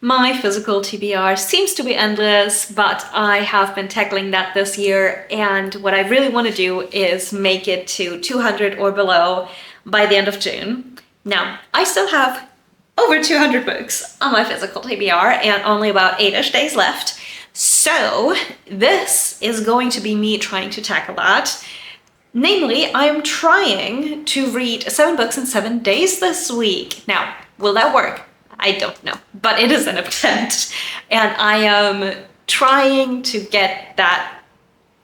My physical TBR seems to be endless, but I have been tackling that this year, and what I really want to do is make it to 200 or below by the end of June. Now, I still have over 200 books on my physical TBR and only about 8-ish days left. So this is going to be me trying to tackle that. Namely, I am trying to read 7 books in 7 days this week. Now, will that work? I don't know, but it is an attempt. And I am trying to get that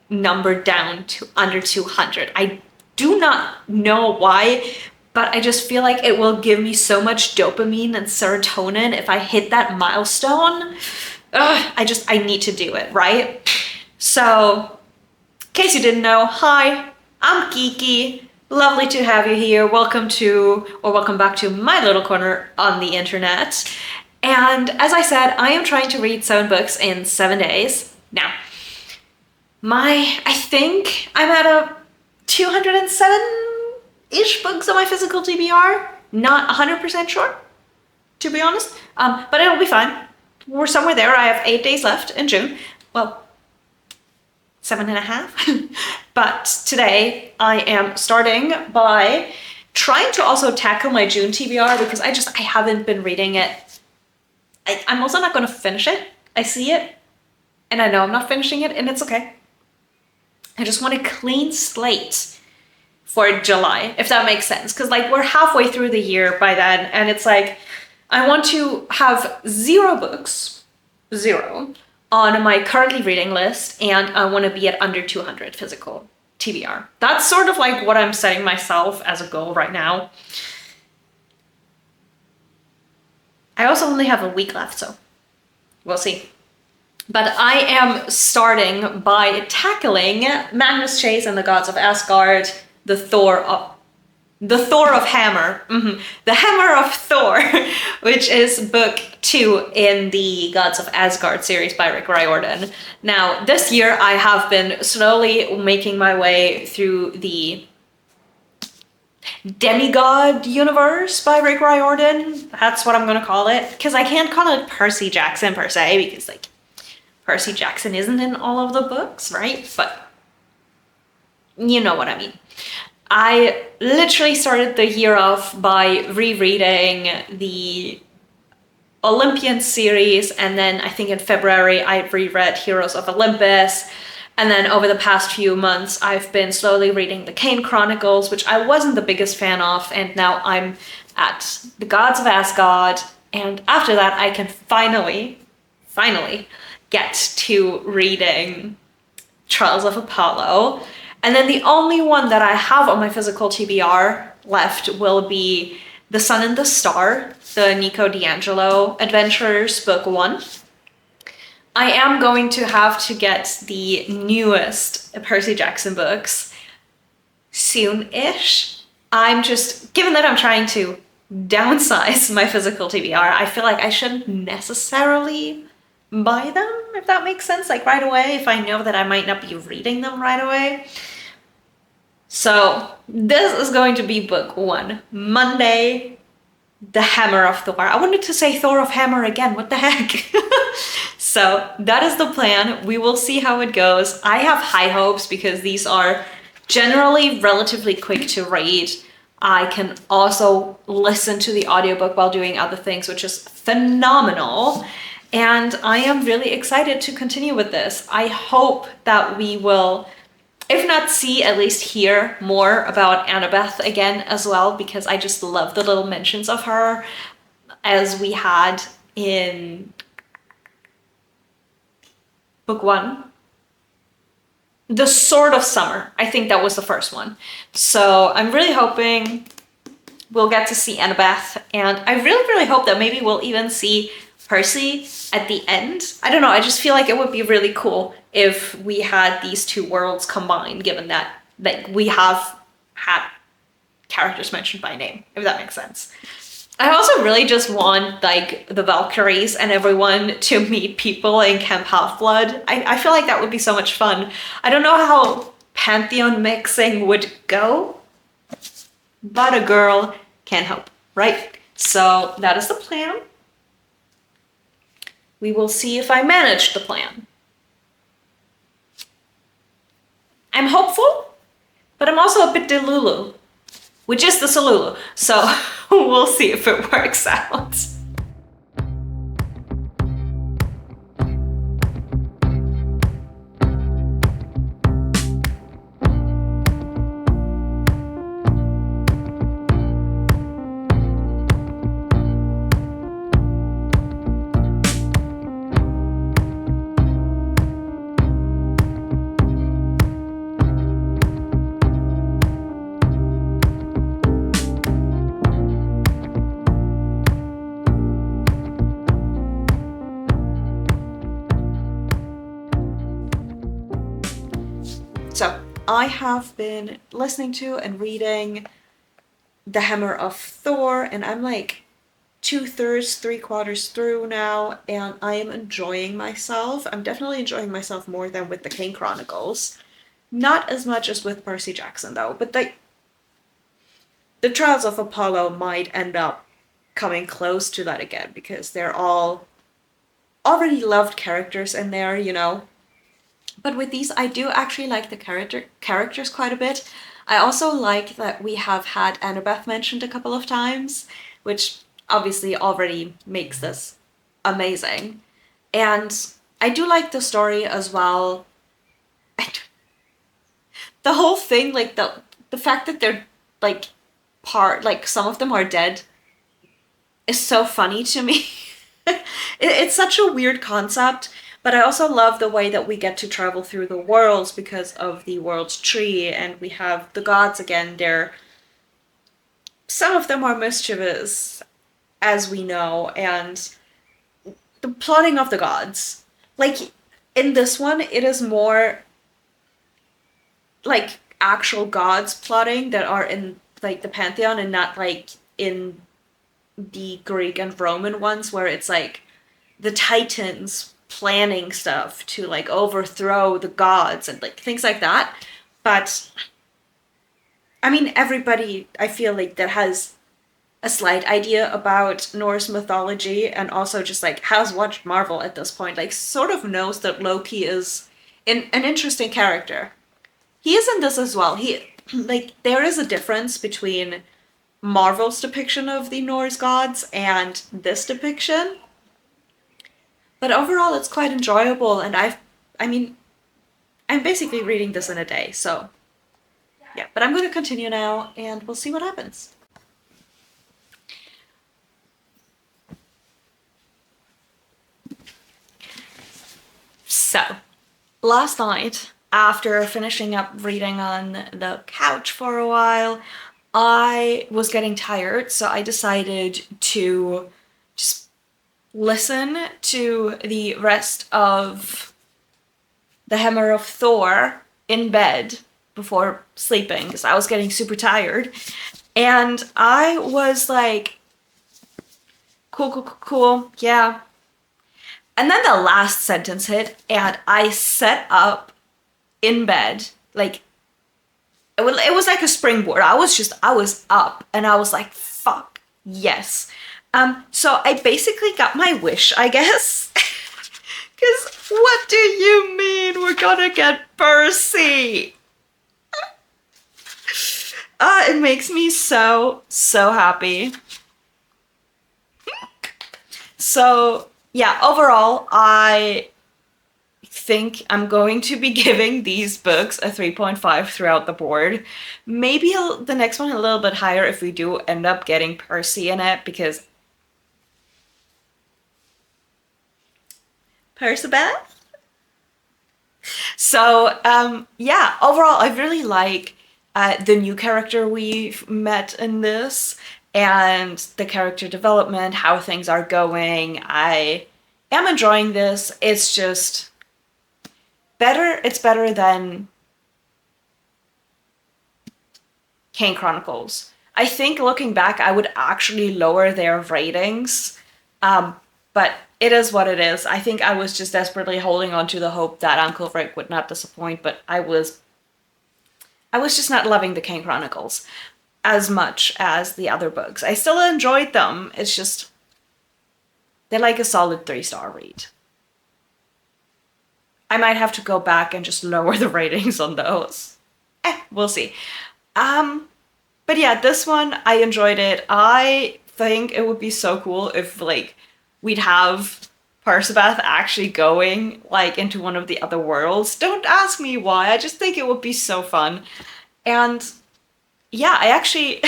number down to under 200. I do not know why, but I just feel like it will give me so much dopamine and serotonin if I hit that milestone. I need to do it, right? So, in case you didn't know, hi, I'm Kiki. Lovely to have you here. Welcome back to my little corner on the internet. And as I said, I am trying to read 7 books in 7 days. Now, I think I'm at a 207-ish books on my physical TBR. Not 100% sure, to be honest. But it'll be fine. We're somewhere there. I have 8 days left in June. Well, 7.5. But today I am starting by trying to also tackle my June TBR because I haven't been reading it. I'm also not going to finish it. I see it and I know I'm not finishing it, and it's okay. I just want a clean slate for July, if that makes sense. Because we're halfway through the year by then, and it's like I want to have 0 books, 0, on my currently reading list, and I want to be at under 200 physical TBR. That's sort of what I'm setting myself as a goal right now. I also only have a week left, so we'll see. But I am starting by tackling Magnus Chase and the Gods of Asgard, the Thor of Hammer. The Hammer of Thor, which is book 2 in the Gods of Asgard series by Rick Riordan. Now, this year I have been slowly making my way through the Demigod universe by Rick Riordan. That's what I'm gonna call it, because I can't call it Percy Jackson per se, because Percy Jackson isn't in all of the books, right? But you know what I mean. I literally started the year off by rereading the Olympian series, and then I think in February I reread Heroes of Olympus, and then over the past few months I've been slowly reading the Chronicles, which I wasn't the biggest fan of, and now I'm at the Gods of Asgard, and after that I can finally get to reading Trials of Apollo. And then the only one that I have on my physical TBR left will be The Sun and the Star, the Nico D'Angelo Adventures, book 1. I am going to have to get the newest Percy Jackson books soon-ish. Given that I'm trying to downsize my physical TBR, I feel like I shouldn't necessarily buy them, if that makes sense, right away, if I know that I might not be reading them right away. So this is going to be book 1, Monday, The Hammer of Thor. I wanted to say Thor of Hammer again, what the heck? So that is the plan. We will see how it goes. I have high hopes because these are generally relatively quick to read. I can also listen to the audiobook while doing other things, which is phenomenal. And I am really excited to continue with this. I hope that we will, if not see, at least hear more about Annabeth again as well, because I just love the little mentions of her as we had in book 1. The Sword of Summer, I think that was the first one. So I'm really hoping we'll get to see Annabeth, and I really, really hope that maybe we'll even see Percy at the end. I don't know, I just feel like it would be really cool if we had these 2 worlds combined, given that we have had characters mentioned by name, if that makes sense. I also really just want the Valkyries and everyone to meet people in Camp Half-Blood. I feel like that would be so much fun. I don't know how Pantheon mixing would go, but a girl can't hope, right? So that is the plan. We will see if I manage the plan. I'm hopeful, but I'm also a bit delulu, which is the Salulu. So we'll see if it works out. So I have been listening to and reading The Hammer of Thor, and I'm like 2/3, 3/4 through now, and I am enjoying myself. I'm definitely enjoying myself more than with the Kane Chronicles. Not as much as with Percy Jackson though, but the Trials of Apollo might end up coming close to that again, because they're all already loved characters in there, you know. But with these, I do actually like the characters quite a bit. I also like that we have had Annabeth mentioned a couple of times, which obviously already makes this amazing. And I do like the story as well. The whole thing, like the fact that they're like some of them are dead is so funny to me. It's such a weird concept. But I also love the way that we get to travel through the worlds because of the world's tree, and we have the gods again. Some of them are mischievous, as we know, and the plotting of the gods. Like, in this one, it is more like actual gods plotting that are in like the pantheon, and not like in the Greek and Roman ones where it's like the Titans planning stuff to like overthrow the gods and like things like that. But I mean, everybody, I feel like, that has a slight idea about Norse mythology and also just like has watched Marvel at this point, like sort of knows that Loki is an interesting character. He is in this as well. He like there is a difference between Marvel's depiction of the Norse gods and this depiction. But overall, it's quite enjoyable, and I mean, I'm basically reading this in a day, so yeah. But I'm going to continue now, and we'll see what happens. So, last night, after finishing up reading on the couch for a while, I was getting tired, so I decided to just listen to the rest of The Hammer of Thor in bed before sleeping, because I was getting super tired. And I was like, cool, yeah. And then the last sentence hit, and I sat up in bed, like, it was like a springboard. I was up, and I was like, fuck, yes. So I basically got my wish, I guess. Because what do you mean we're gonna get Percy? It makes me so happy. So, yeah, overall, I think I'm going to be giving these books a 3.5 throughout the board. Maybe the next one a little bit higher if we do end up getting Percy in it, because Percabeth? So, yeah, overall, I really like the new character we've met in this, and the character development, how things are going. I am enjoying this. It's just better. It's better than Kane Chronicles. I think looking back, I would actually lower their ratings, but it is what it is. I think I was just desperately holding on to the hope that Uncle Rick would not disappoint, but I was just not loving the Kane Chronicles as much as the other books. I still enjoyed them. It's just they're like a solid 3-star read. I might have to go back and just lower the ratings on those. We'll see. But yeah, this one, I enjoyed it. I think it would be so cool if like we'd have Percabeth actually going like into one of the other worlds. Don't ask me why, I just think it would be so fun. And yeah, I actually,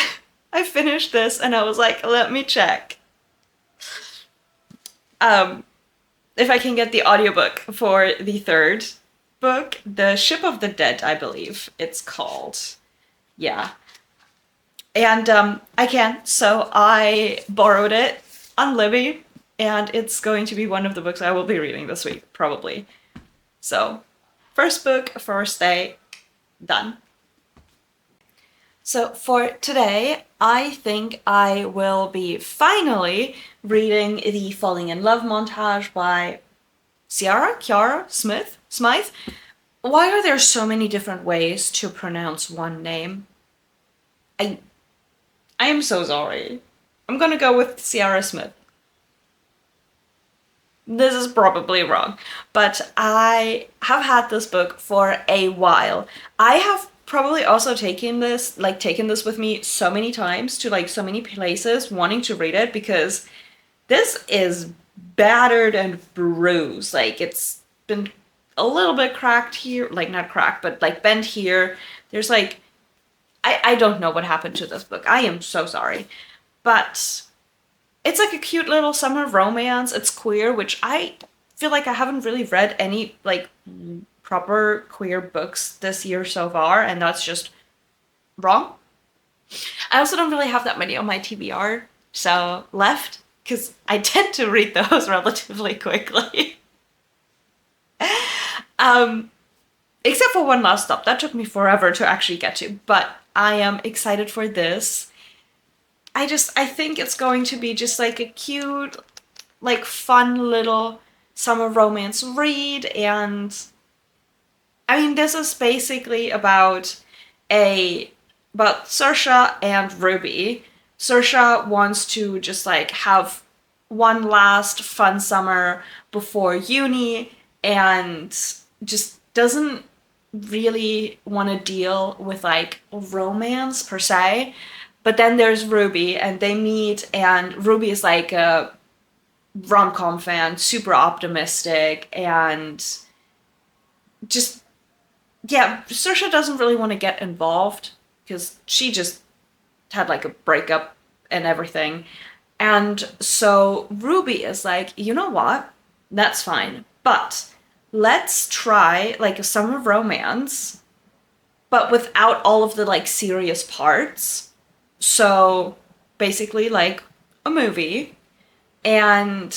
I finished this and I was like, let me check. If I can get the audiobook for the third book, The Ship of the Dead, I believe it's called. Yeah. And I can, so I borrowed it on Libby, and it's going to be one of the books I will be reading this week, probably. So, first book, first day, done. So for today, I think I will be finally reading the Falling in Love montage by Kiara Smythe. Why are there so many different ways to pronounce one name? I am so sorry. I'm gonna go with Ciara Smith. This is probably wrong, but I have had this book for a while. I have probably also taken this with me so many times to like so many places wanting to read it, because this is battered and bruised. Like it's been a little bit cracked here, like not cracked, but like bent here. There's like, I don't know what happened to this book. I am so sorry. But it's like a cute little summer romance. It's queer, which I feel like I haven't really read any like proper queer books this year so far, and that's just wrong. I also don't really have that many on my TBR, so left, because I tend to read those relatively quickly. Except for One Last Stop. That took me forever to actually get to, but I am excited for this. I think it's going to be just like a cute, like fun little summer romance read, and I mean, this is basically about Saoirse and Ruby. Saoirse wants to just like have one last fun summer before uni, and just doesn't really want to deal with like romance per se. But then there's Ruby, and they meet, and Ruby is like a rom-com fan, super optimistic, and just, yeah, Saoirse doesn't really want to get involved because she just had like a breakup and everything. And so Ruby is like, you know what? That's fine. But let's try like a summer romance, but without all of the like serious parts. So basically like a movie, and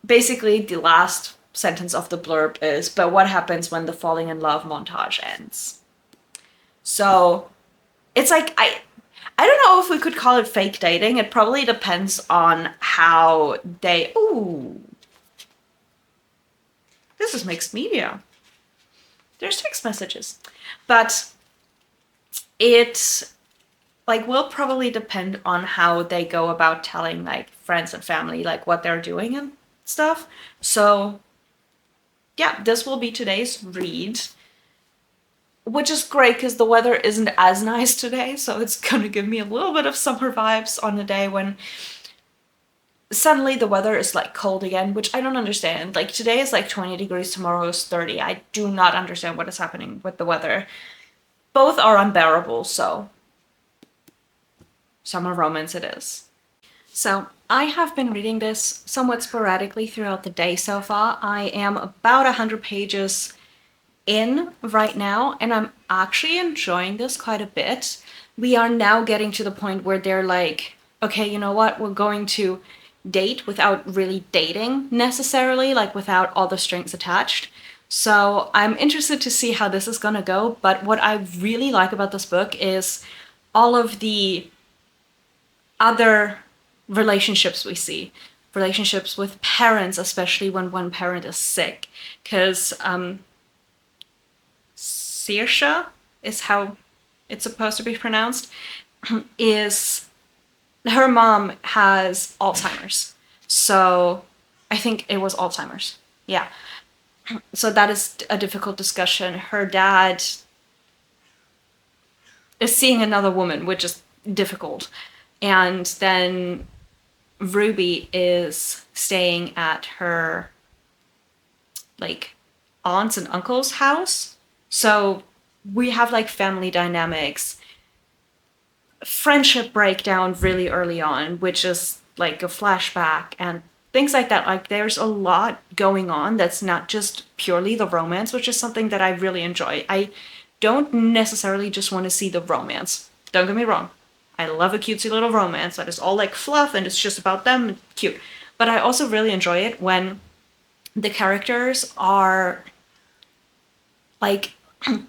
basically the last sentence of the blurb is, but what happens when the falling in love montage ends? So it's like, I don't know if we could call it fake dating. It probably depends on how they, ooh, this is mixed media. There's text messages, but it like will probably depend on how they go about telling like friends and family like what they're doing and stuff. So yeah, this will be today's read, which is great because the weather isn't as nice today, so it's gonna give me a little bit of summer vibes on a day when suddenly the weather is like cold again, which I don't understand. Like today is like 20 degrees, tomorrow is 30. I do not understand what is happening with the weather. Both are unbearable, so summer romance it is. So I have been reading this somewhat sporadically throughout the day so far. I am about 100 pages in right now, and I'm actually enjoying this quite a bit. We are now getting to the point where they're like, okay, you know what, we're going to date without really dating necessarily, like without all the strings attached. So I'm interested to see how this is gonna go, but what I really like about this book is all of the other relationships we see. Relationships with parents, especially when one parent is sick. Because Saoirse is how it's supposed to be pronounced, is her mom has Alzheimer's. So I think it was Alzheimer's. Yeah. So that is a difficult discussion. Her dad is seeing another woman, which is difficult. And then Ruby is staying at her like aunts and uncle's house. So we have like family dynamics, friendship breakdown really early on, which is like a flashback and things like that. Like there's a lot going on that's not just purely the romance, which is something that I really enjoy. I don't necessarily just want to see the romance. Don't get me wrong. I love a cutesy little romance that is all like fluff and it's just about them and cute. But I also really enjoy it when the characters are like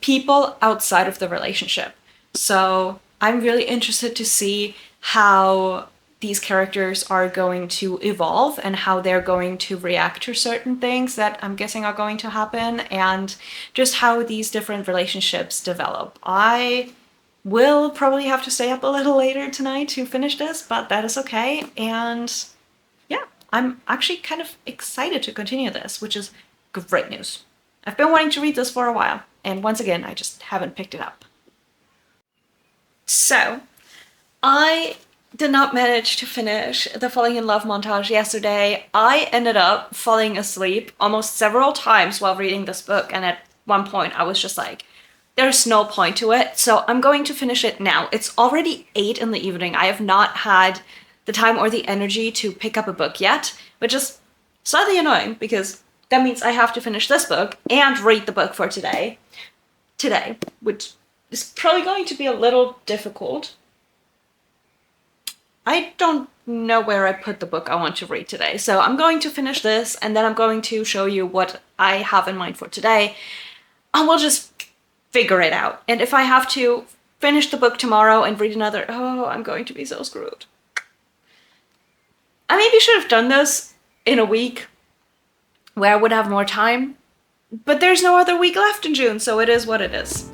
people outside of the relationship. So I'm really interested to see how these characters are going to evolve and how they're going to react to certain things that I'm guessing are going to happen, and just how these different relationships develop. I will probably have to stay up a little later tonight to finish this, but that is okay. And yeah, I'm actually kind of excited to continue this, which is great news. I've been wanting to read this for a while, and once again, I just haven't picked it up. So, I did not manage to finish the Falling in Love montage yesterday. I ended up falling asleep almost several times while reading this book, and at one point I was just like, there's no point to it, so I'm going to finish it now. It's already 8 in the evening. I have not had the time or the energy to pick up a book yet, which is slightly annoying because that means I have to finish this book and read the book for today, which is probably going to be a little difficult. I don't know where I put the book I want to read today, so I'm going to finish this and then I'm going to show you what I have in mind for today, and we'll just figure it out. And if I have to finish the book tomorrow and read another, oh, I'm going to be so screwed. I maybe should have done this in a week where I would have more time, but there's no other week left in June, so it is what it is.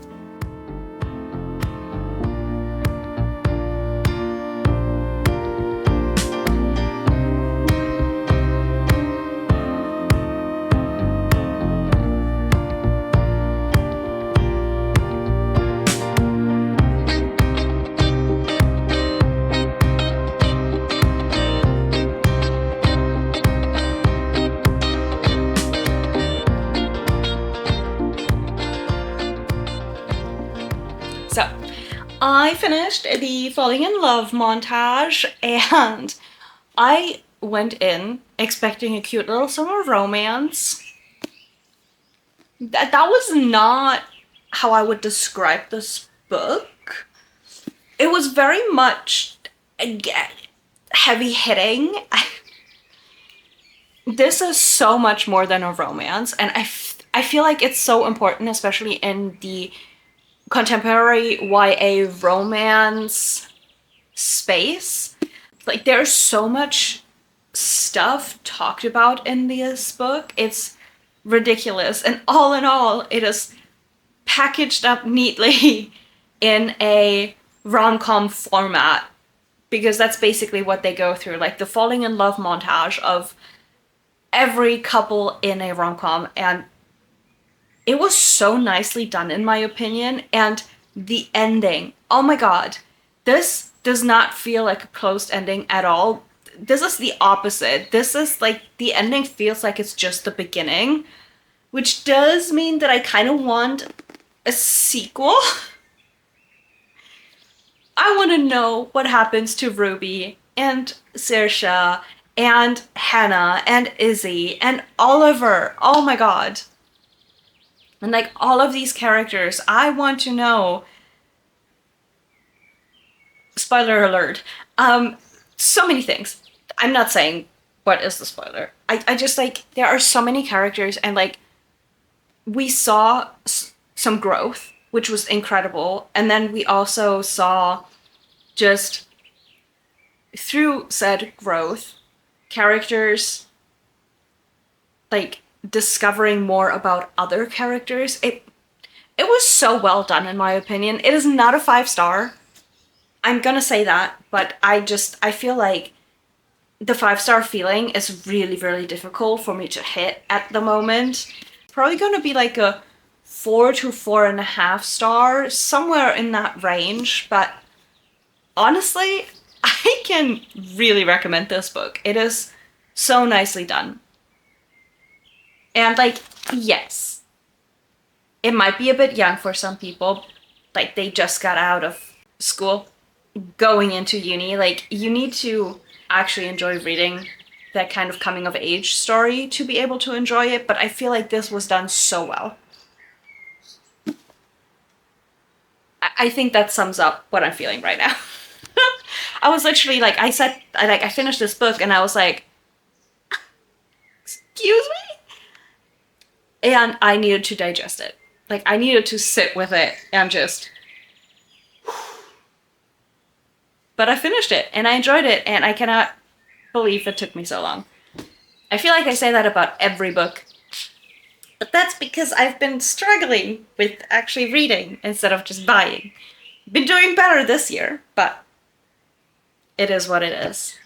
So, I finished the Falling in Love montage, and I went in expecting a cute little summer romance. That was not how I would describe this book. It was very much, again, heavy hitting. This is so much more than a romance, and I feel like it's so important, especially in the contemporary YA romance space. Like, there's so much stuff talked about in this book. It's ridiculous. And all in all, it is packaged up neatly in a rom-com format, because that's basically what they go through. Like the falling in love montage of every couple in a rom-com, and it was so nicely done in my opinion. And the ending, oh my god, this does not feel like a closed ending at all. This is the opposite. This is like, the ending feels like it's just the beginning, which does mean that I kind of want a sequel. I want to know what happens to Ruby and Saoirse and Hannah and Izzy and Oliver. Oh my god. And like all of these characters, I want to know. Spoiler alert. So many things. I'm not saying what is the spoiler. I just like, there are so many characters, and like we saw some growth, which was incredible. And then we also saw, just through said growth, characters like discovering more about other characters. It was so well done in my opinion. It is not a 5-star. I'm gonna say that, but I feel like the 5-star feeling is really, really difficult for me to hit at the moment. It's probably going to be like a 4 to 4.5 star, somewhere in that range. But honestly, I can really recommend this book. It is so nicely done. And like, yes, it might be a bit young for some people. Like, they just got out of school, going into uni. Like, you need to actually enjoy reading that kind of coming of age story to be able to enjoy it, but I feel like this was done so well. I think that sums up what I'm feeling right now. I was literally like, I finished this book and I was like, excuse me? And I needed to digest it. Like, I needed to sit with it and just... But I finished it and I enjoyed it, and I cannot believe it took me so long. I feel like I say that about every book, but that's because I've been struggling with actually reading instead of just buying. Been doing better this year, but it is what it is.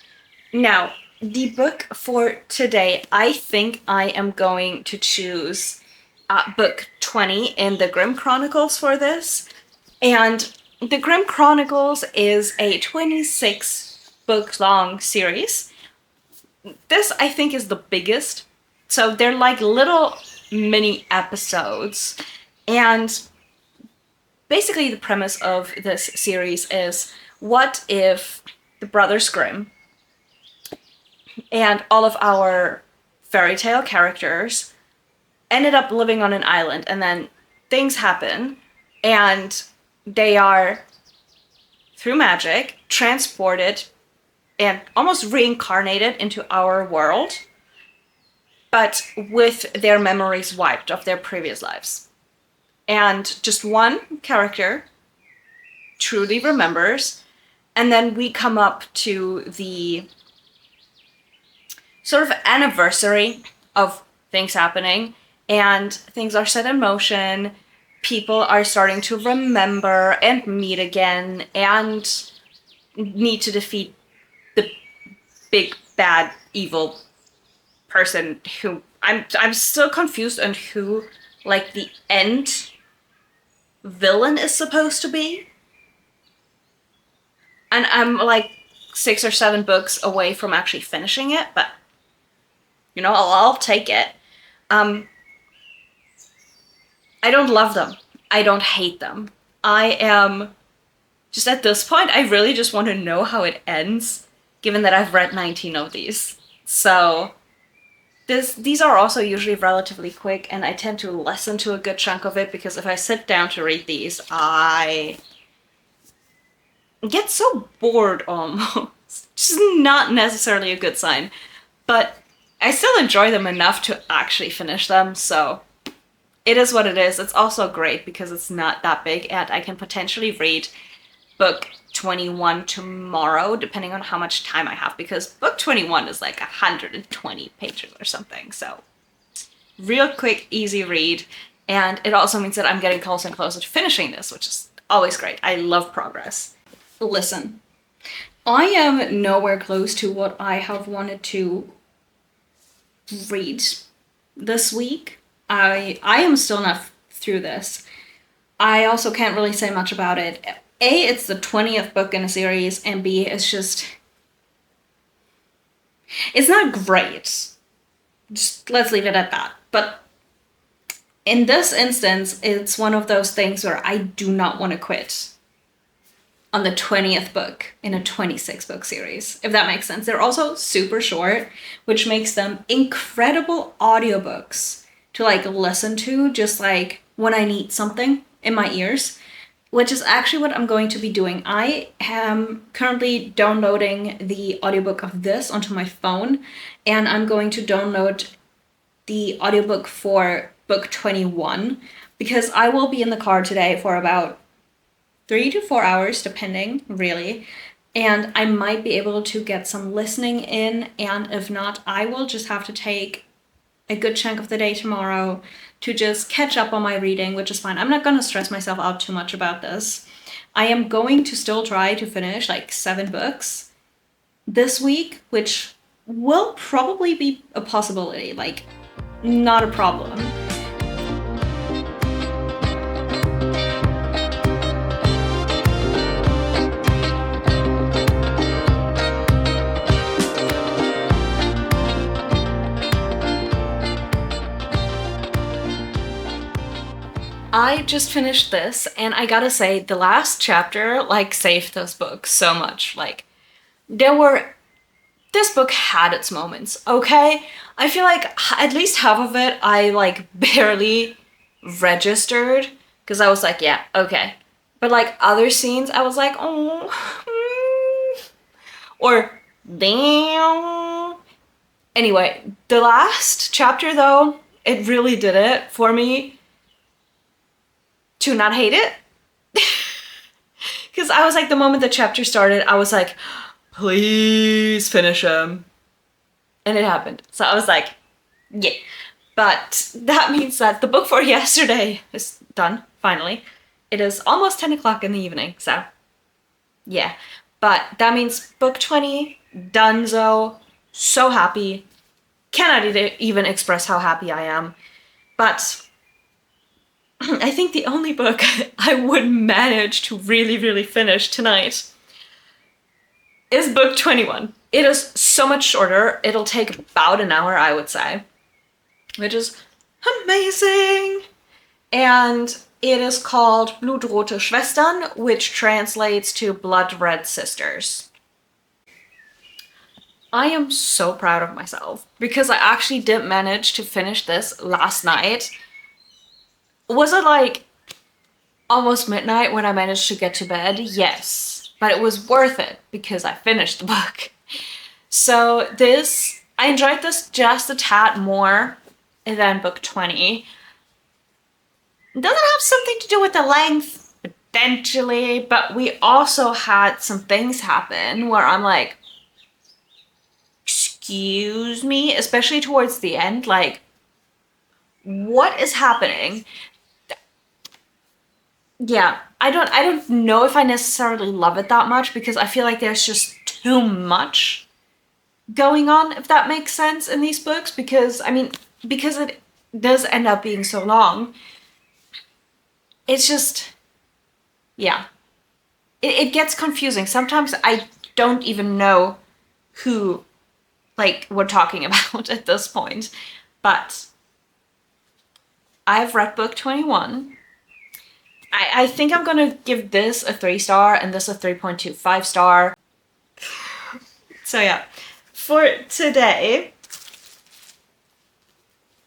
Now, the book for today, I think I am going to choose book 20 in the Grimm Chronicles for this. And the Grimm Chronicles is a 26 book long series. This, I think, is the biggest. So they're like little mini episodes. And basically the premise of this series is, what if the Brothers Grimm and all of our fairy tale characters ended up living on an island, and then things happen and they are, through magic, transported and almost reincarnated into our world, but with their memories wiped of their previous lives. And just one character truly remembers, and then we come up to the sort of anniversary of things happening, and things are set in motion. People are starting to remember and meet again and need to defeat the big bad evil person who I'm still confused on who like the end villain is supposed to be. And I'm like 6 or 7 books away from actually finishing it, but you know, I'll take it. I don't love them. I don't hate them. I am just, at this point, I really just want to know how it ends, given that I've read 19 of these. So these are also usually relatively quick, and I tend to listen to a good chunk of it, because if I sit down to read these, I get so bored almost. Which is not necessarily a good sign. But I still enjoy them enough to actually finish them, so it is what it is. It's also great because it's not that big, and I can potentially read book 21 tomorrow, depending on how much time I have, because book 21 is like 120 pages or something. So real quick, easy read. And it also means that I'm getting closer and closer to finishing this, which is always great. I love progress. Listen, I am nowhere close to what I have wanted to read this week. I am still not through this. I also can't really say much about it. A, it's the 20th book in a series, and B, it's just... it's not great. Just let's leave it at that. But in this instance, it's one of those things where I do not want to quit on the 20th book in a 26-book series, if that makes sense. They're also super short, which makes them incredible audiobooks to like listen to just like when I need something in my ears, which is actually what I'm going to be doing. I am currently downloading the audiobook of this onto my phone, and I'm going to download the audiobook for book 21, because I will be in the car today for about 3 to 4 hours, depending, really. And I might be able to get some listening in, and if not, I will just have to take a good chunk of the day tomorrow to just catch up on my reading, which is fine. I'm not going to stress myself out too much about this. I am going to still try to finish like 7 books this week, which will probably be a possibility, like, not a problem. I just finished this, and I gotta say, the last chapter, like, saved this book so much. Like, this book had its moments, okay? I feel like at least half of it I, like, barely registered, because I was like, yeah, okay. But, like, other scenes, I was like, oh, or damn. Anyway, the last chapter, though, it really did it for me to not hate it. Because I was like, the moment the chapter started, I was like, please finish him. And it happened. So I was like, yeah. But that means that the book for yesterday is done, finally. It is almost 10 o'clock in the evening, so yeah. But that means book 20, donezo. So happy. Cannot even express how happy I am. But I think the only book I would manage to really, really finish tonight is book 21. It is so much shorter. It'll take about an hour, I would say, which is amazing. And it is called Blutrote Schwestern, which translates to Blood Red Sisters. I am so proud of myself because I actually did manage to finish this last night. Was it like almost midnight when I managed to get to bed? Yes, but it was worth it because I finished the book. So I enjoyed this just a tad more than book 20. Doesn't have something to do with the length, potentially, but we also had some things happen where I'm like, excuse me, especially towards the end, like, what is happening? Yeah, I don't know if I necessarily love it that much because I feel like there's just too much going on, if that makes sense, in these books, because it does end up being so long. It's just, yeah. It gets confusing. Sometimes I don't even know who, like, we're talking about at this point. But I've read book 21. I think I'm gonna give this a 3-star and this a 3.25 star. So yeah, for today,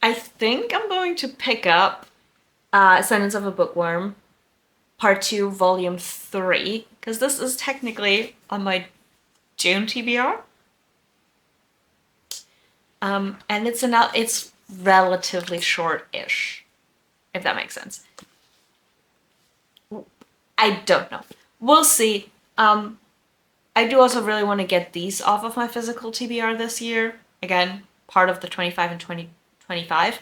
I think I'm going to pick up Sentence of a Bookworm, Part 2, Volume 3, because this is technically on my June TBR. And it's relatively short-ish, if that makes sense. I don't know. We'll see. I do also really want to get these off of my physical TBR this year. Again, part of the 25 and 2025.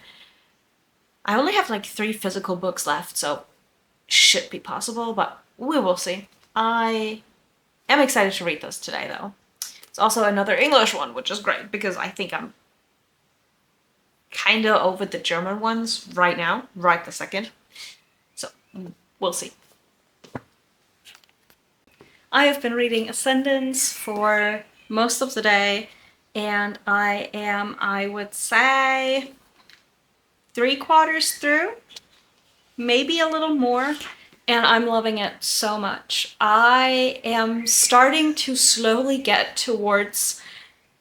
I only have like 3 physical books left, so should be possible, but we will see. I am excited to read this today, though. It's also another English one, which is great, because I think I'm kind of over the German ones right now, right this second. So, we'll see. I have been reading Ascendance for most of the day, and I would say, 3/4 through, maybe a little more, and I'm loving it so much. I am starting to slowly get towards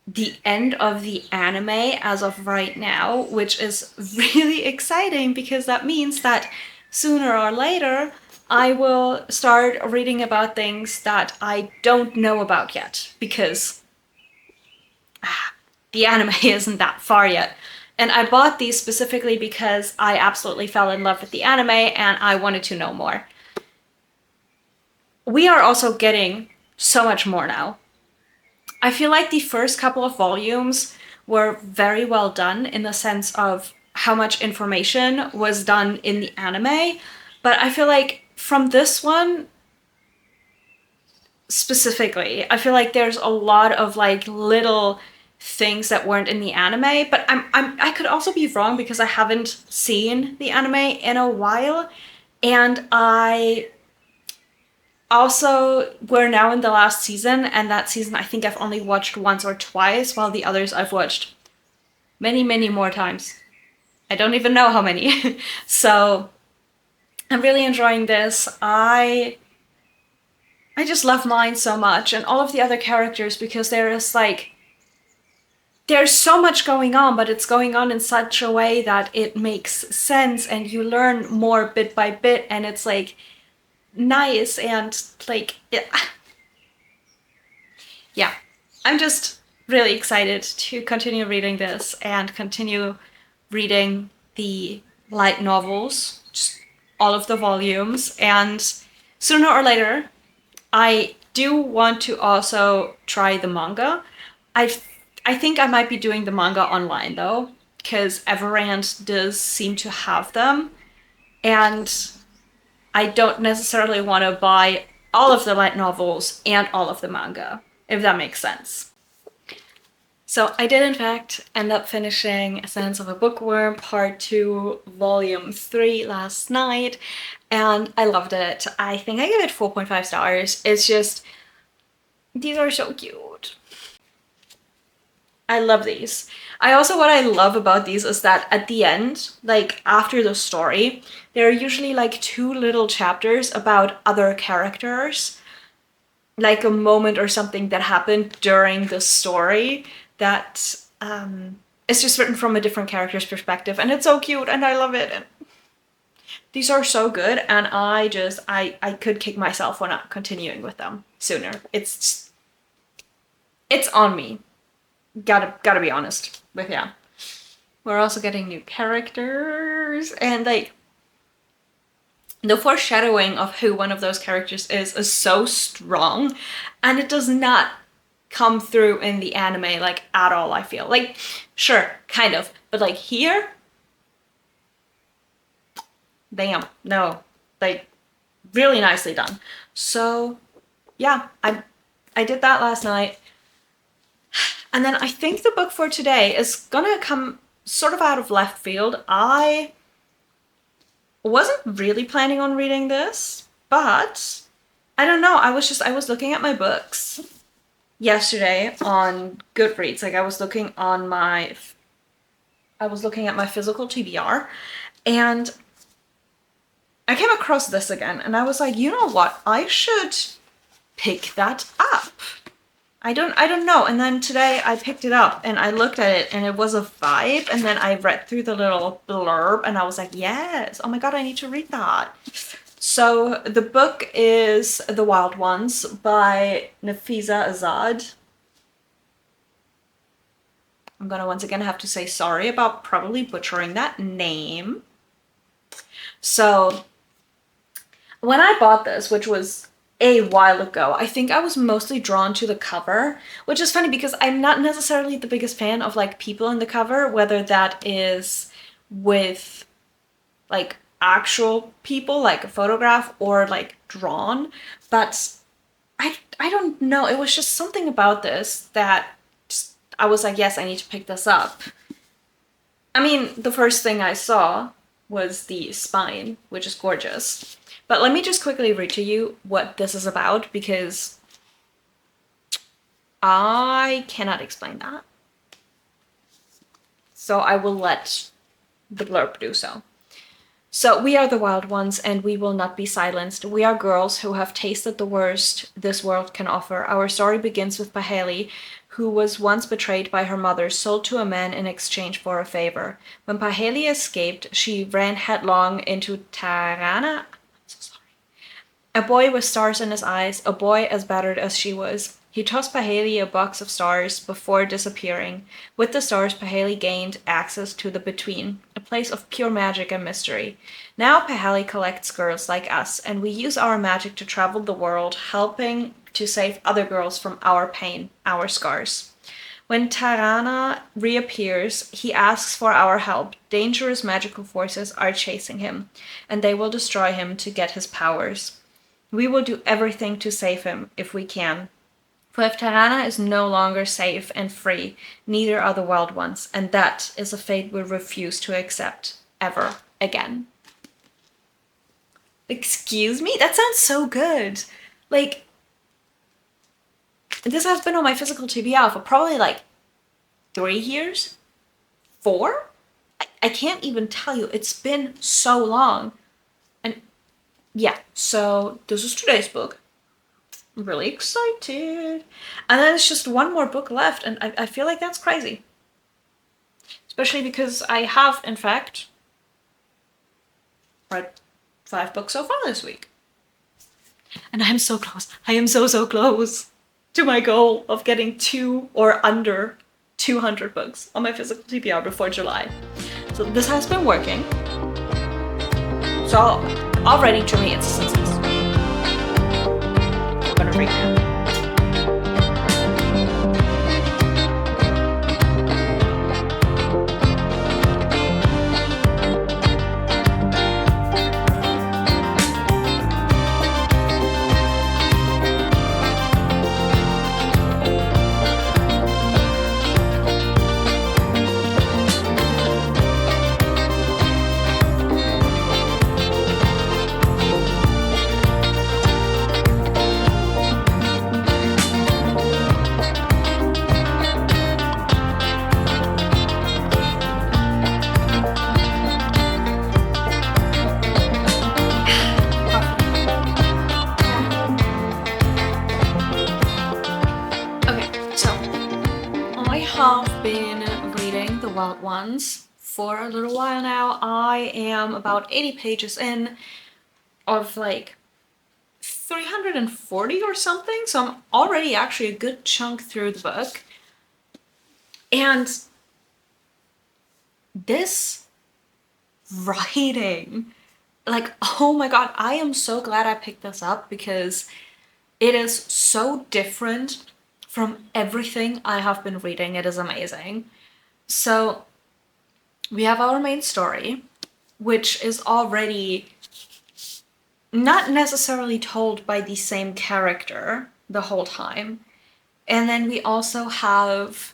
the end of the anime as of right now, which is really exciting because that means that sooner or later I will start reading about things that I don't know about yet because the anime isn't that far yet. And I bought these specifically because I absolutely fell in love with the anime and I wanted to know more. We are also getting so much more now. I feel like the first couple of volumes were very well done in the sense of how much information was done in the anime, but I feel like from this one specifically, I feel like there's a lot of like little things that weren't in the anime, but I could also be wrong because I haven't seen the anime in a while, and I also, we're now in the last season, and that season I think I've only watched once or twice, while the others I've watched many, many more times. I don't even know how many. So I'm really enjoying this. I just love mine so much, and all of the other characters, because there's so much going on, but it's going on in such a way that it makes sense, and you learn more bit by bit, and it's like nice, and like yeah. I'm just really excited to continue reading this and continue reading the light novels, just all of the volumes, and sooner or later I do want to also try the manga. I I think I might be doing the manga online though, because Everand does seem to have them, and I don't necessarily want to buy all of the light novels and all of the manga, if that makes sense. So I did in fact end up finishing Essence of a Bookworm Part 2 Volume 3 last night, and I loved it. I think I gave it 4.5 stars. It's just, these are so cute. I love these. What I love about these is that at the end, like after the story, there are usually like 2 little chapters about other characters, like a moment or something that happened during the story that is just written from a different character's perspective, and it's so cute, and I love it. And these are so good, and I could kick myself for not continuing with them sooner. It's on me. Gotta be honest with ya. We're also getting new characters, and like the foreshadowing of who one of those characters is so strong, and it does not come through in the anime like at all. I feel like, sure, kind of, but like here, damn, no, like really nicely done. So yeah, I did that last night. And then I think the book for today is gonna come sort of out of left field. I wasn't really planning on reading this, but I don't know. I was looking at my books yesterday on Goodreads. Like I was looking at my physical TBR, and I came across this again, and I was like, you know what? I should pick that up. I don't know. And then today I picked it up and I looked at it and it was a vibe. And then I read through the little blurb and I was like, yes, oh my God, I need to read that. So the book is The Wild Ones by Nafisa Azad. I'm gonna once again have to say sorry about probably butchering that name. So when I bought this, which was a while ago, I think I was mostly drawn to the cover, which is funny because I'm not necessarily the biggest fan of like people in the cover, whether that is with like actual people, like a photograph, or like drawn, but I don't know. It was just something about this that just, I was like, yes, I need to pick this up. I mean, the first thing I saw was the spine, which is gorgeous. But let me just quickly read to you what this is about, because I cannot explain that. So I will let the blurb do so. So, we are the wild ones, and we will not be silenced. We are girls who have tasted the worst this world can offer. Our story begins with Paheli, who was once betrayed by her mother, sold to a man in exchange for a favor. When Paheli escaped, she ran headlong into Tarana. A boy with stars in his eyes, a boy as battered as she was. He tossed Paheli a box of stars before disappearing. With the stars, Paheli gained access to the Between, a place of pure magic and mystery. Now Paheli collects girls like us, and we use our magic to travel the world, helping to save other girls from our pain, our scars. When Tarana reappears, he asks for our help. Dangerous magical forces are chasing him, and they will destroy him to get his powers. We will do everything to save him if we can. For if Tirana is no longer safe and free, neither are the wild ones, and that is a fate we refuse to accept ever again. Excuse me? That sounds so good. Like, this has been on my physical TBR for probably like 3 years? 4? I can't even tell you. It's been so long. And yeah, so this is today's book. I'm really excited. And then there's just one more book left, and I feel like that's crazy. Especially because I have, in fact, read 5 books so far this week. And I'm so close. I am so close to my goal of getting 2 or under 200 books on my physical TBR before July. So this has been working. So already to me it's a success. We're gonna read now. Have been reading The Wild Ones for a little while now. I am about 80 pages in of like 340 or something, so I'm already actually a good chunk through the book. And this writing, like, oh my god, I am so glad I picked this up because it is so different from everything I have been reading. It is amazing. So we have our main story, which is already not necessarily told by the same character the whole time. And then we also have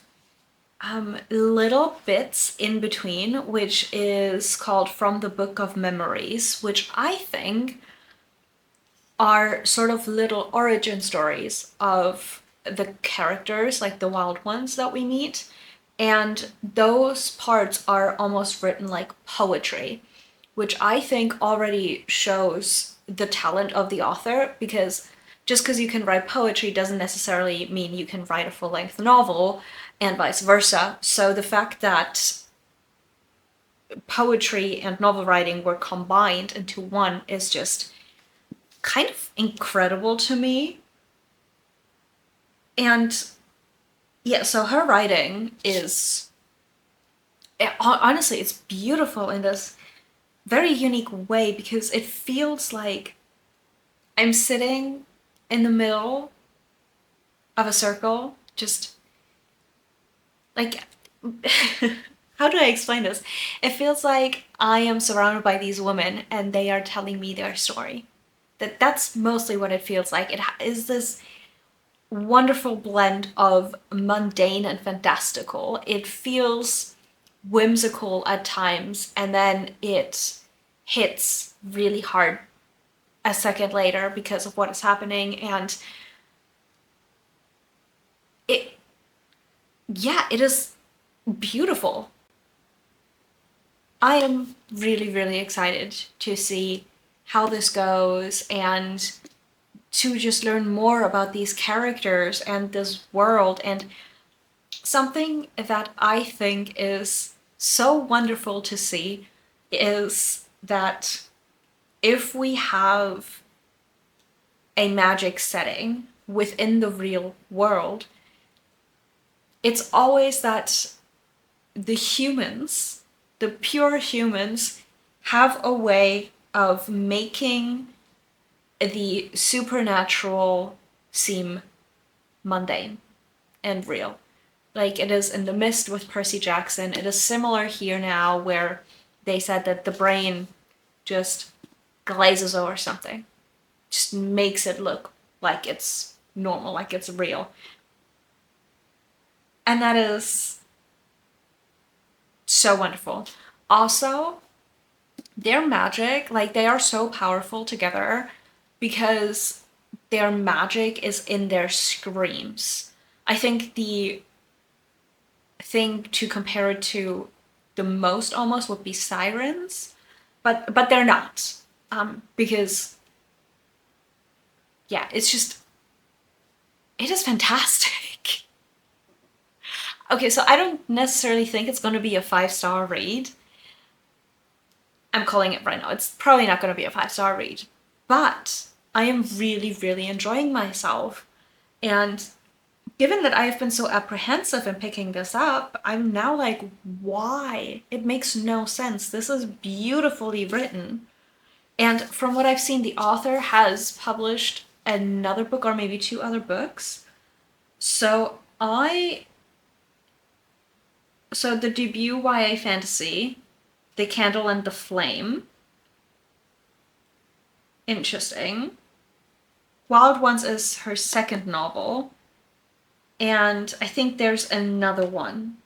little bits in between, which is called From the Book of Memories, which I think are sort of little origin stories of the characters, like the wild ones that we meet. And those parts are almost written like poetry, which I think already shows the talent of the author, because just because you can write poetry doesn't necessarily mean you can write a full-length novel, and vice versa. So the fact that poetry and novel writing were combined into one is just kind of incredible to me. And yeah, so her writing is, honestly, it's beautiful in this very unique way, because it feels like I'm sitting in the middle of a circle, just like, how do I explain this? It feels like I am surrounded by these women and they are telling me their story. That's mostly what it feels like. It is this wonderful blend of mundane and fantastical. It feels whimsical at times, and then it hits really hard a second later because of what is happening. And it is beautiful. I am really excited to see how this goes and to just learn more about these characters and this world. And something that I think is so wonderful to see is that if we have a magic setting within the real world, it's always that the humans, the pure humans, have a way of making the supernatural seem mundane and real. Like it is in The Mist with Percy Jackson. It is similar here now, where they said that the brain just glazes over something, just makes it look like it's normal, like it's real. And that is so wonderful. Also, their magic, like they are so powerful together because their magic is in their screams. I think the thing to compare it to the most almost would be sirens, but they're not. Because yeah, it's just it is fantastic. Okay, so I don't necessarily think it's going to be a 5-star read. I'm calling it right now. It's probably not going to be a 5-star read, but I am really, really enjoying myself. And given that I've been so apprehensive in picking this up, I'm now like, why? It makes no sense. This is beautifully written. And from what I've seen, the author has published another book or maybe 2 other books. So the debut YA fantasy, The Candle and the Flame. Interesting. Wild Ones is her second novel. And I think there's another one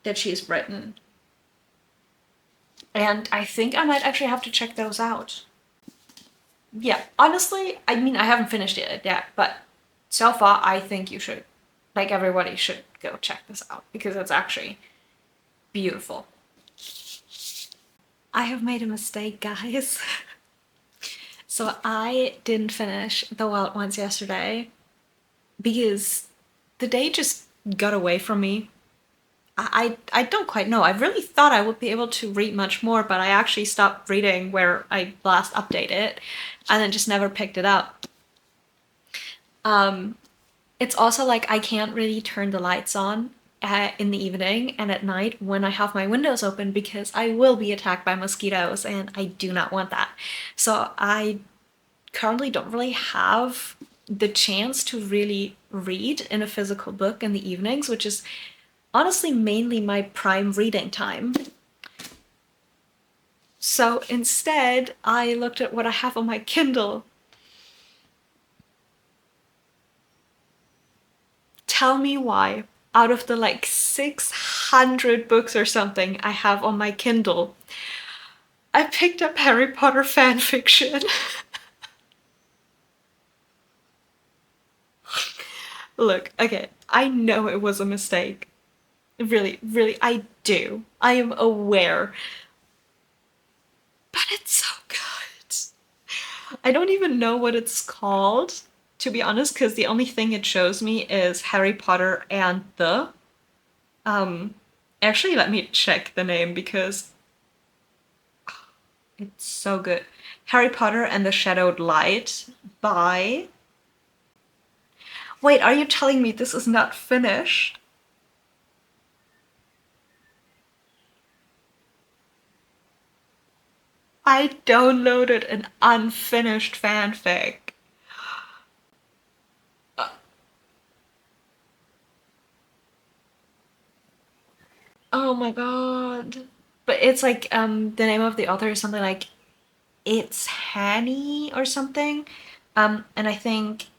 that she's written. And I think I might actually have to check those out. Yeah, honestly, I mean, I haven't finished it yet, but so far I think you should, like everybody should go check this out because it's actually beautiful. I have made a mistake, guys. So I didn't finish The Wild Ones yesterday because the day just got away from me. I don't quite know. I really thought I would be able to read much more, but I actually stopped reading where I last updated and then just never picked it up. It's also like I can't really turn the lights on in the evening and at night when I have my windows open because I will be attacked by mosquitoes and I do not want that. So I currently don't really have the chance to really read in a physical book in the evenings, which is honestly mainly my prime reading time. So instead, I looked at what I have on my Kindle. Tell me why, out of the like 600 books or something I have on my Kindle, I picked up Harry Potter fanfiction. Look, okay, I know it was a mistake. Really, really, I do. I am aware. But it's so good. I don't even know what it's called, to be honest, because the only thing it shows me is Harry Potter and the... Actually, let me check the name because it's so good. Harry Potter and the Shadowed Light by... Wait, are you telling me this is not finished? I downloaded an unfinished fanfic. Oh my god. But it's like the name of the author is something like It's Hanny or something. And I think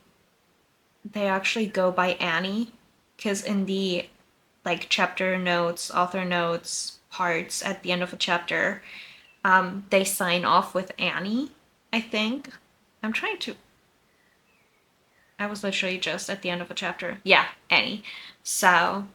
they actually go by Annie because in the like chapter notes, author notes parts at the end of a chapter, they sign off with Annie, I think. I'm trying to... I was literally just at the end of a chapter. Yeah, Annie. So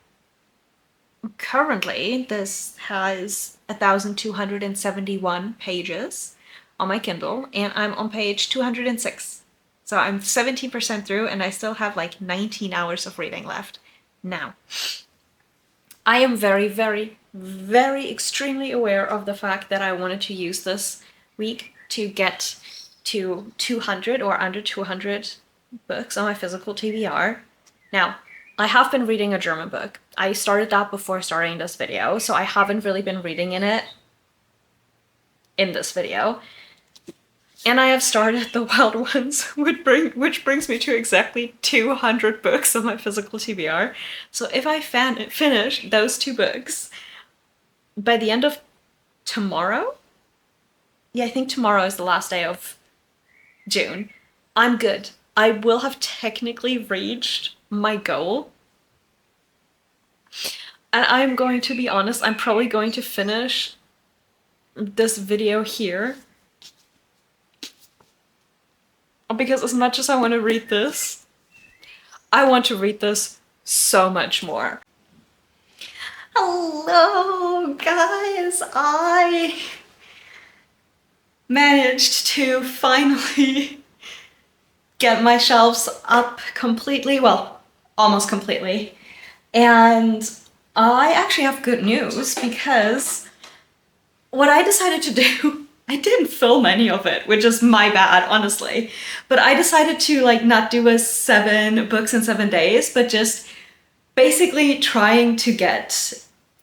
currently this has 1,271 pages on my Kindle and I'm on page 206. So I'm 17% through and I still have like 19 hours of reading left. Now, I am very, very, very extremely aware of the fact that I wanted to use this week to get to 200 or under 200 books on my physical TBR. Now, I have been reading a German book. I started that before starting this video, so I haven't really been reading in it in this video. And I have started The Wild Ones, which brings me to exactly 200 books on my physical TBR. So if I finish those 2 books by the end of tomorrow, yeah, I think tomorrow is the last day of June, I'm good. I will have technically reached my goal. And I'm going to be honest, I'm probably going to finish this video here. Because as much as I want to read this, I want to read this so much more. Hello, guys! I managed to finally get my shelves up completely, well, almost completely. And I actually have good news because what I decided to do, I didn't film any of it, which is my bad, honestly. But I decided to like not do a 7 books in 7 days, but just basically trying to get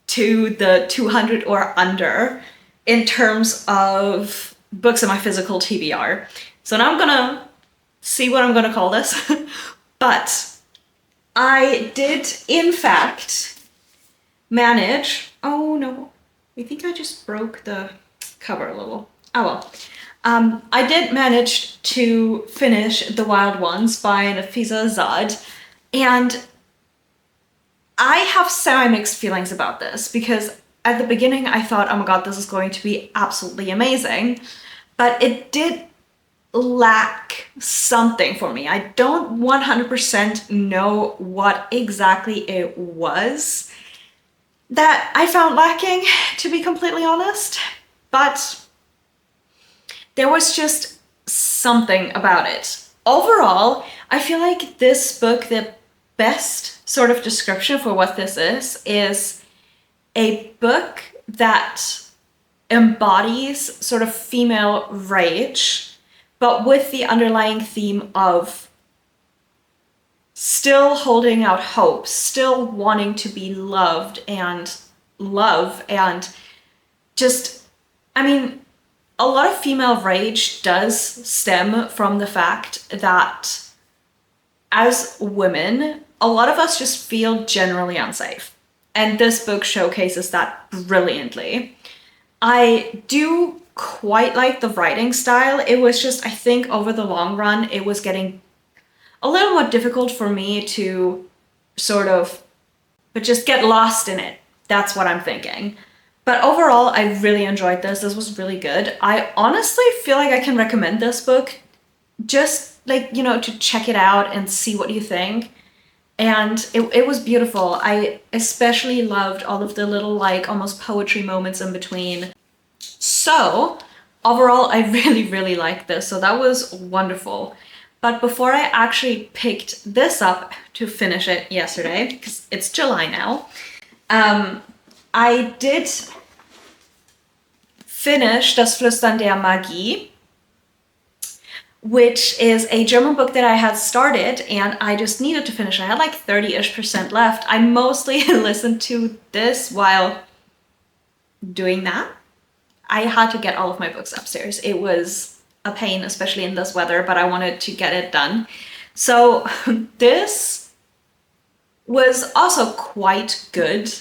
to the 200 or under in terms of books in my physical TBR. So now I'm gonna see what I'm gonna call this. But I did, in fact, manage. Oh no, I think I just broke the cover a little. Oh well. I did manage to finish The Wild Ones by Nafisa Azad, and I have semi-mixed feelings about this because at the beginning I thought, oh my god, this is going to be absolutely amazing, but it did lack something for me. I don't 100% know what exactly it was that I found lacking, to be completely honest, but there was just something about it. Overall, I feel like this book, the best sort of description for what this is a book that embodies sort of female rage, but with the underlying theme of still holding out hope, still wanting to be loved and love, and just, I mean, a lot of female rage does stem from the fact that as women, a lot of us just feel generally unsafe. And this book showcases that brilliantly. I do quite like the writing style. It was just, I think over the long run, it was getting a little more difficult for me to sort of, but just get lost in it. That's what I'm thinking. But overall, I really enjoyed this. This was really good. I honestly feel like I can recommend this book just like, you know, to check it out and see what you think. And it was beautiful. I especially loved all of the little like almost poetry moments in between. So overall, I really, really liked this. So that was wonderful. But before I actually picked this up to finish it yesterday, because it's July now, I did finish Das Flüstern der Magie, which is a German book that I had started and I just needed to finish. I had like 30-ish% left. I mostly listened to this while doing that. I had to get all of my books upstairs. It was a pain, especially in this weather, but I wanted to get it done. So this was also quite good.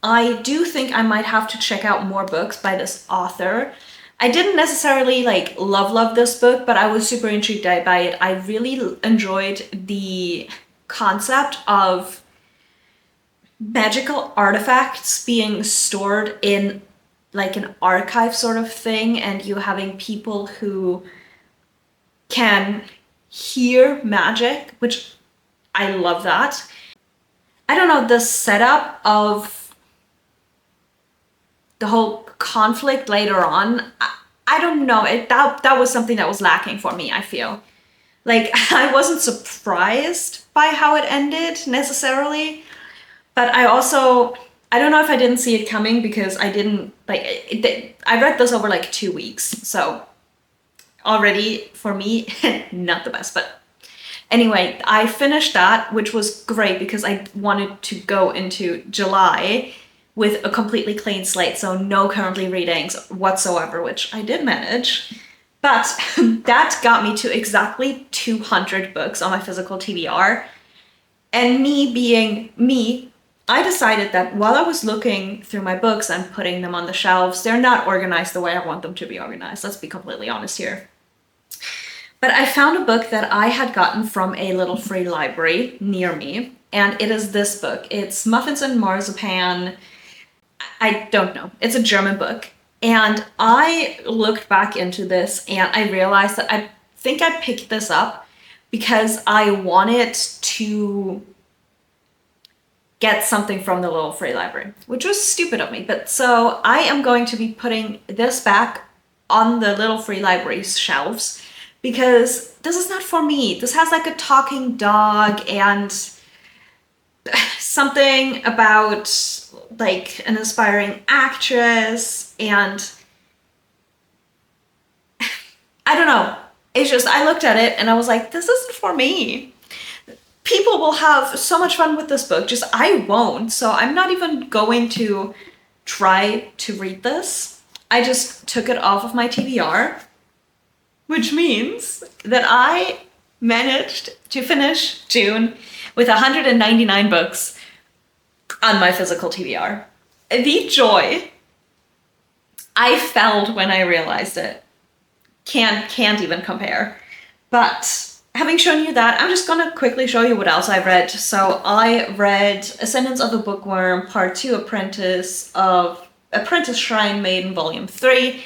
I do think I might have to check out more books by this author. I didn't necessarily like love this book, but I was super intrigued by it. I really enjoyed the concept of magical artifacts being stored in like an archive sort of thing, and you having people who can hear magic, which I love that. I don't know, the setup of the whole conflict later on, I don't know, that was something that was lacking for me, I feel. Like, I wasn't surprised by how it ended necessarily, but I don't know if I didn't see it coming because I didn't, like, I read this over like 2 weeks, so already for me, not the best, but anyway, I finished that, which was great because I wanted to go into July with a completely clean slate, so no currently readings whatsoever, which I did manage. But that got me to exactly 200 books on my physical TBR. And me being me, I decided that while I was looking through my books and putting them on the shelves, they're not organized the way I want them to be organized. Let's be completely honest here. But I found a book that I had gotten from a little free library near me, and it is this book. It's Muffins and Marzipan. I don't know. It's a German book. And I looked back into this and I realized that I think I picked this up because I wanted to get something from the little free library, which was stupid of me. But so I am going to be putting this back on the little free library's shelves because this is not for me. This has like a talking dog and something about like an aspiring actress, and I don't know. It's just, I looked at it and I was like, this isn't for me. People will have so much fun with this book, just I won't. So I'm not even going to try to read this. I just took it off of my TBR, which means that I managed to finish June with 199 books on my physical TBR. The joy I felt when I realized it can't even compare. But having shown you that, I'm just gonna quickly show you what else I read. So I read Ascendance of the Bookworm, Part 2, Apprentice Shrine Maiden, Volume 3.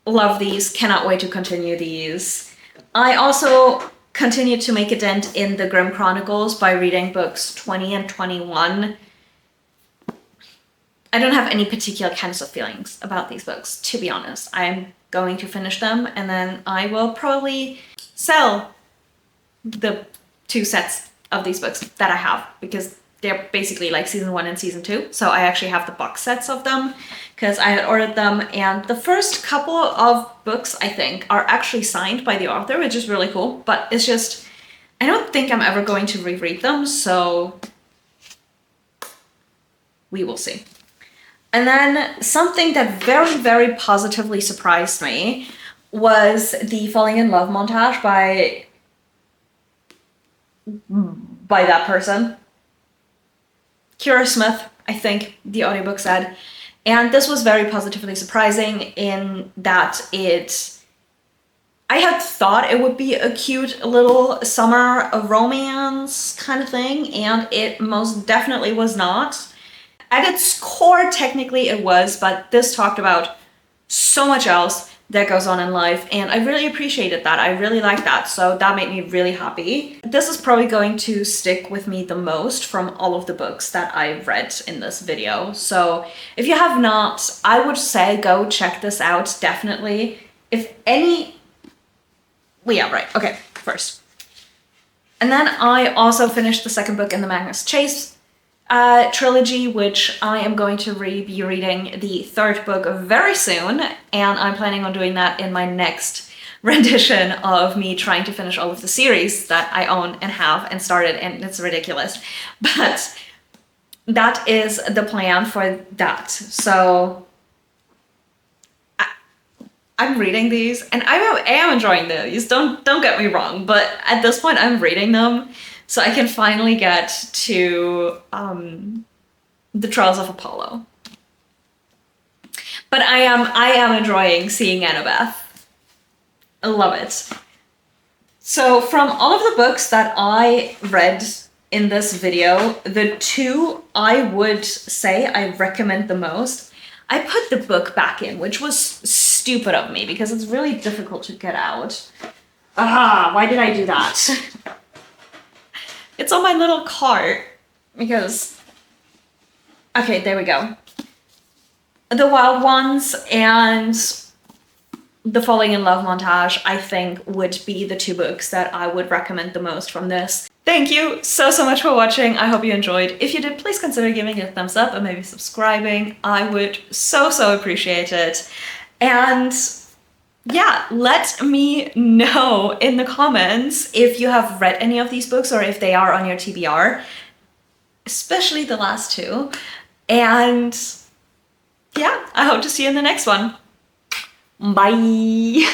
Love these, cannot wait to continue these. I also continued to make a dent in the Grimm Chronicles by reading books 20 and 21. I don't have any particular kinds of feelings about these books, to be honest. I'm going to finish them and then I will probably sell the 2 sets of these books that I have because they're basically like season 1 and season 2. So I actually have the box sets of them because I had ordered them, and the first couple of books I think are actually signed by the author, which is really cool, but it's just, I don't think I'm ever going to reread them, so we will see. And then something that very, very positively surprised me was the Falling in Love montage by that person. Kira Smith, I think the audiobook said. And this was very positively surprising in that I had thought it would be a cute little summer romance kind of thing, and it most definitely was not. At its core, technically it was, but this talked about so much else that goes on in life, and I really appreciated that. I really liked that, so that made me really happy. This is probably going to stick with me the most from all of the books that I've read in this video. So if you have not, I would say go check this out, definitely. If any... Well, yeah, right, okay, first. And then I also finished the second book in the Magnus Chase trilogy, which I am going to be reading the third book very soon, and I'm planning on doing that in my next rendition of me trying to finish all of the series that I own and have and started, and it's ridiculous. But that is the plan for that. So I'm reading these, and I am enjoying these, don't get me wrong, but at this point I'm reading them so I can finally get to the Trials of Apollo. But I am enjoying seeing Annabeth. I love it. So from all of the books that I read in this video, the 2 I would say I recommend the most, I put the book back in, which was stupid of me because it's really difficult to get out. Why did I do that? It's on my little cart because... Okay, there we go. The Wild Ones and the Falling in Love montage, I think, would be the 2 books that I would recommend the most from this. Thank you so much for watching. I hope you enjoyed. If you did, please consider giving it a thumbs up and maybe subscribing. I would so appreciate it. And yeah, let me know in the comments if you have read any of these books or if they are on your TBR, especially the last 2. And yeah, I hope to see you in the next one. Bye!